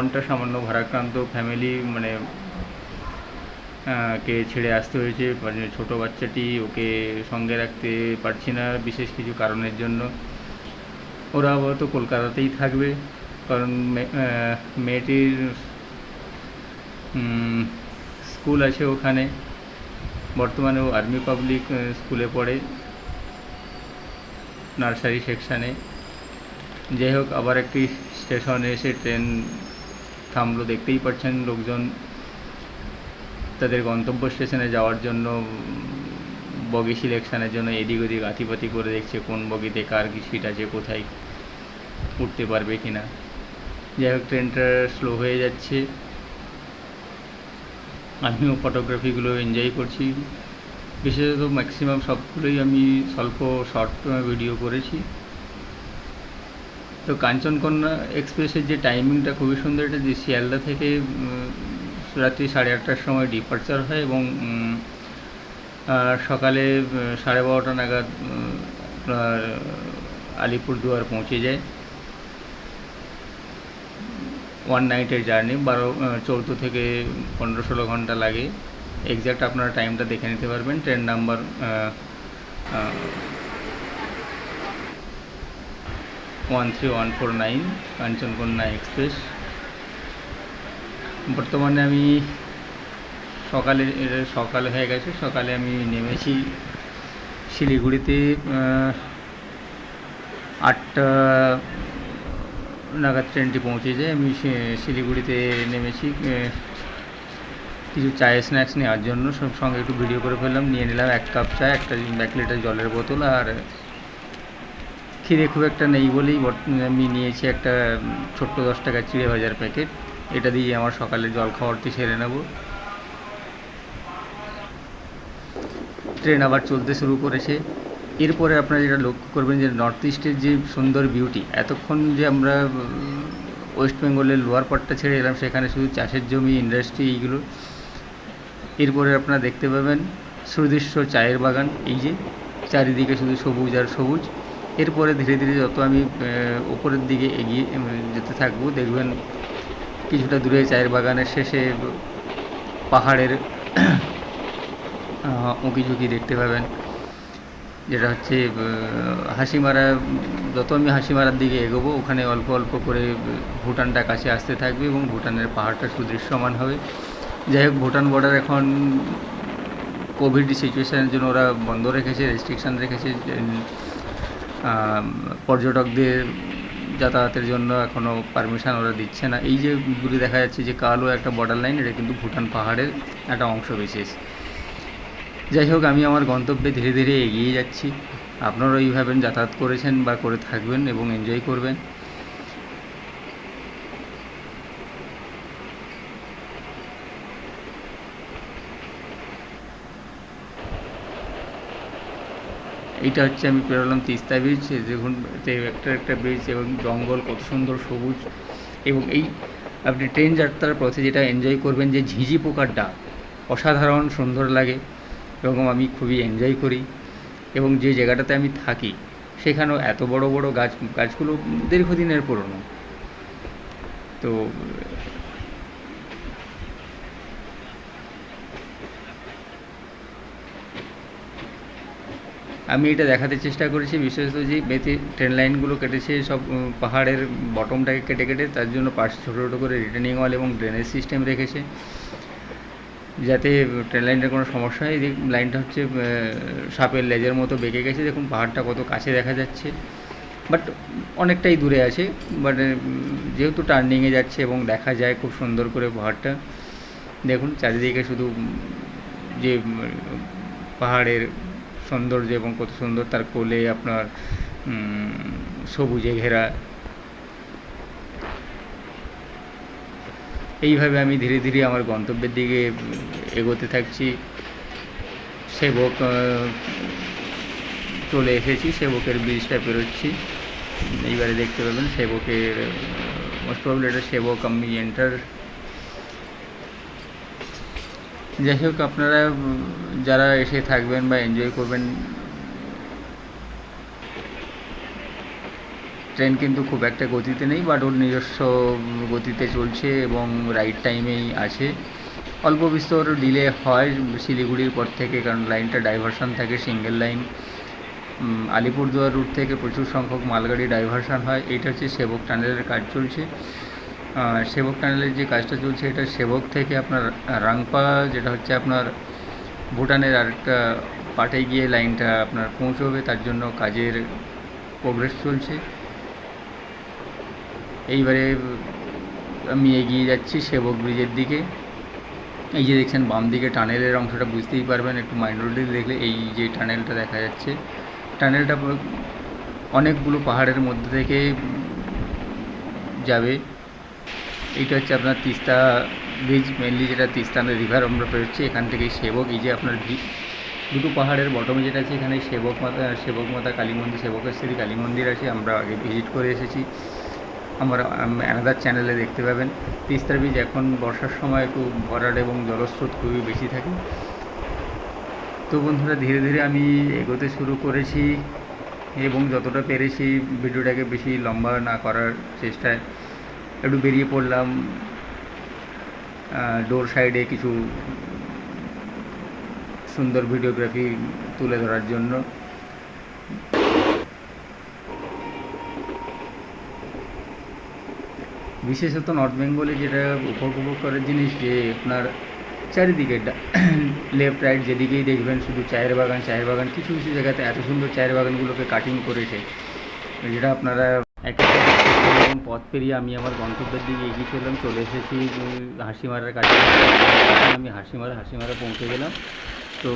প্রোগ্রামটা সামান্য ভারাক্রান্ত ফ্যামিলি মানে কে ছেড়ে আসতে হয়েছে। মানে ছোটো বাচ্চাটি, ওকে সঙ্গে রাখতে পারছি না বিশেষ কিছু কারণের জন্য। ওরা আপাতত কলকাতাতেই থাকবে, কারণ মেয়েটির স্কুল আছে ওখানে। বর্তমানে ও আর্মি পাবলিক স্কুলে পড়ে, নার্সারি সেকশানে। যাই হোক, আবার একটি স্টেশনে এসে ট্রেন থামলো, দেখতেই পাচ্ছেন লোকজন তাদের গন্তব্য স্টেশনে যাওয়ার জন্য বগি সিলেকশানের জন্য এদিক ওদিক আতিপাতি করে দেখছে কোন বগিতে কার কি সিট আছে, কোথায় উঠতে পারবে কি না। যাই হোক, ট্রেনটা স্লো হয়ে যাচ্ছে। আমিও ফটোগ্রাফিগুলো এনজয় করছি। বিশেষত ম্যাক্সিমাম সবগুলোই আমি স্বল্প শর্ট ভিডিও করেছি। তো কাঞ্চনকন্যা এক্সপ্রেসের যে টাইমিংটা খুবই সুন্দর। এটা যে শিয়ালদা থেকে রাত্রি 8:30টার সময় ডিপার্চার হয় এবং সকালে 12:30 নাগাদ আপনার আলিপুরদুয়ার পৌঁছে যায়। 1 নাইটের জার্নি, 14 থেকে 15-16 ঘন্টা লাগে। এক্স্যাক্ট আপনারা টাইমটা দেখে নিতে পারবেন। Train number 13149 Kanchankanya express. বর্তমানে আমি সকাল হয়ে গেছে। সকালে আমি নেমেছি শিলিগুড়িতে 8টা নাগাদ ট্রেনটি পৌঁছে যায়। আমি শিলিগুড়িতে নেমেছি কিছু চায়ের স্ন্যাক্স নেওয়ার জন্য। সঙ্গে একটু ভিডিও করে ফেললাম। নিয়ে নিলাম 1 কাপ চা, 1 লিটার জলের বোতল। আর খিদে খুব একটা নেই বলেই আমি নিয়েছি একটা ছোট্ট 10 টাকার চিড়ে ভাজার প্যাকেট। এটা দিয়ে আমার সকালে জল খাওয়ারটি সেরে নেব। ট্রেন আবার চলতে শুরু করেছে। এরপরে আপনারা যেটা লক্ষ্য করবেন যে নর্থ ইস্টের যে সুন্দর বিউটি, এতক্ষণ যে আমরা ওয়েস্ট বেঙ্গলের লোয়ার পার্টটা ছেড়ে এলাম, সেখানে শুধু চাষের জমি, ইন্ডাস্ট্রি, এইগুলো। এরপরে আপনারা দেখতে পাবেন সুদৃশ্য চায়ের বাগান। এই যে চারিদিকে শুধু সবুজ আর সবুজ। এরপরে ধীরে ধীরে যত আমি উপরের দিকে এগিয়ে যেতে থাকবো, দেখবেন কিছুটা দূরে চায়ের বাগানের শেষে পাহাড়ের উঁকিঝুঁকি দেখতে পাবেন, যেটা হচ্ছে হাসিমারা। যত আমি হাসিমারার দিকে এগোবো, ওখানে অল্প অল্প করে ভুটানটা কাছে আসতে থাকবে এবং ভুটানের পাহাড়টা সুদৃশ্যমান হবে। যাই হোক, ভুটান বর্ডার এখন কোভিড সিচুয়েশানের জন্য ওরা বন্ধ রেখেছে, রেস্ট্রিকশান রেখেছে। পর্যটকদের যাতায়াতের জন্য এখনও পারমিশন ওরা দিচ্ছে না। এই যে দূরে দেখা যাচ্ছে যে কালো একটা বর্ডার লাইন, এটা কিন্তু ভুটান পাহাড়ের একটা অংশ বিশেষ। যাই হোক, আমি আমার গন্তব্যে ধীরে ধীরে এগিয়ে যাচ্ছি। আপনারাও এইভাবে যাতায়াত করেছেন বা করে থাকবেন এবং এনজয় করবেন। এইটা হচ্ছে আমি পেরোলাম তিস্তা ব্রিজ। দেখুন, একটা ব্রিজ এবং জঙ্গল, কত সুন্দর সবুজ। এবং এই আপনি ট্রেন যাত্রার পথে যেটা এনজয় করবেন, যে ঝিঁঝি পোকার ডাক অসাধারণ সুন্দর লাগে এবং আমি খুবই এনজয় করি। এবং যে জায়গাটাতে আমি থাকি সেখানেও এত বড় বড় গাছগুলো দীর্ঘদিনের পুরনো। তো আমি এটা দেখাতে চেষ্টা করেছি, বিশেষত যে ট্রেন লাইনগুলো কেটেছে সব পাহাড়ের বটমটাকে কেটে কেটে, তার জন্য পাশে ছোটো ছোটো করে রিটার্নিং ওয়াল এবং ড্রেনেজ সিস্টেম রেখেছে, যাতে ট্রেন লাইনটার কোনো সমস্যা হয়। এই লাইনটা হচ্ছে সাপের লেজের মতো বেঁকে গেছে। দেখুন পাহাড়টা কত কাছে দেখা যাচ্ছে, বাট অনেকটাই দূরে আছে। বাট যেহেতু টার্নিংয়ে যাচ্ছে এবং দেখা যায় খুব সুন্দর করে পাহাড়টা। দেখুন চারিদিকে শুধু যে পাহাড়ের সৌন্দর্য এবং কত সুন্দর, তার কোলে আপনার সবুজে ঘেরা। এইভাবে আমি ধীরে ধীরে আমার গন্তব্যের দিকে এগোতে থাকছি। সেবক চলে এসেছি, সেবকের ব্রিজটা পেরোচ্ছি। এইবারে দেখতে পাবেন সেবকের, মোস্ট প্রবলি এটা সেবক আমি এন্টার। যাই হোক, আপনারা যারা এসে থাকবেন বা এনজয় করবেন, ট্রেন কিন্তু খুব একটা গতিতে নেই, বাট ওর নিজস্ব গতিতে চলছে এবং রাইট টাইমেই আছে। অল্প বিস্তর ডিলে হয় শিলিগুড়ির পর থেকে, কারণ লাইনটা ডাইভারশন থাকে, সিঙ্গেল লাইন। আলিপুরদুয়ার রুট থেকে প্রচুর সংখ্যক মালগাড়ি ডাইভারশন হয়। এটা হচ্ছে সেবক টানেলের কাজ চলছে। সেবক টানেলের যে কাজটা চলছে এটা সেবক থেকে আপনার রাংপা, যেটা হচ্ছে আপনার ভুটানের আরেকটা পাটে গিয়ে লাইনটা আপনার পৌঁছবে, তার জন্য কাজের প্রোগ্রেস চলছে। এইবারে আমি এগিয়ে যাচ্ছি সেবক ব্রিজের দিকে। এই যে দেখছেন বাম দিকে টানেলের অংশটা বুঝতেই পারবেন, একটু মাইন্ড রোডে দেখলে এই যে টানেলটা দেখা যাচ্ছে, টানেলটা অনেকগুলো পাহাড়ের মধ্যে থেকে যাবে। এইটা হচ্ছে আপনার তিস্তা ব্রিজ, মেনলি যেটা তিস্তা রিভার আমরা পেরোচ্ছি, এখান থেকেই সেবক। এই যে আপনার দুটো পাহাড়ের বটমে যেটা আছে, এখানে সেবক মাতা কালী মন্দির, সেবকেশ্বরী কালী মন্দির আছে। আমরা আগে ভিজিট করে এসেছি, আমরা অ্যানাদার চ্যানেলে দেখতে পাবেন। তিস্তা ব্রিজ এখন বর্ষার সময় একটু ভরাট এবং জলস্রোত খুবই বেশি থাকে। তো বন্ধুরা, ধীরে ধীরে আমি এগোতে শুরু করেছি এবং যতটা পেরেছি ভিডিওটাকে বেশি লম্বা না করার চেষ্টায় একটু বেরিয়ে পড়লাম ডোর সাইডে কিছু সুন্দর ভিডিওগ্রাফি তুলে ধরার জন্য। বিশেষত নর্থ বেঙ্গলে যেটা উপভোগ করার জিনিস, যে আপনার চারিদিকে লেফট রাইট যেদিকেই দেখবেন শুধু চায়ের বাগান, চায়ের বাগান। কিছু কিছু জায়গাতে এত সুন্দর চায়ের বাগানগুলোকে কাটিং করেছে, যেটা আপনারা একটা পথ পেরিয়ে আমি আমার গন্তব্যের দিকে এগিয়ে চলে এসেছি হাসিমারার কাছে। আমি হাসিমারা পৌঁছে গেলাম। তো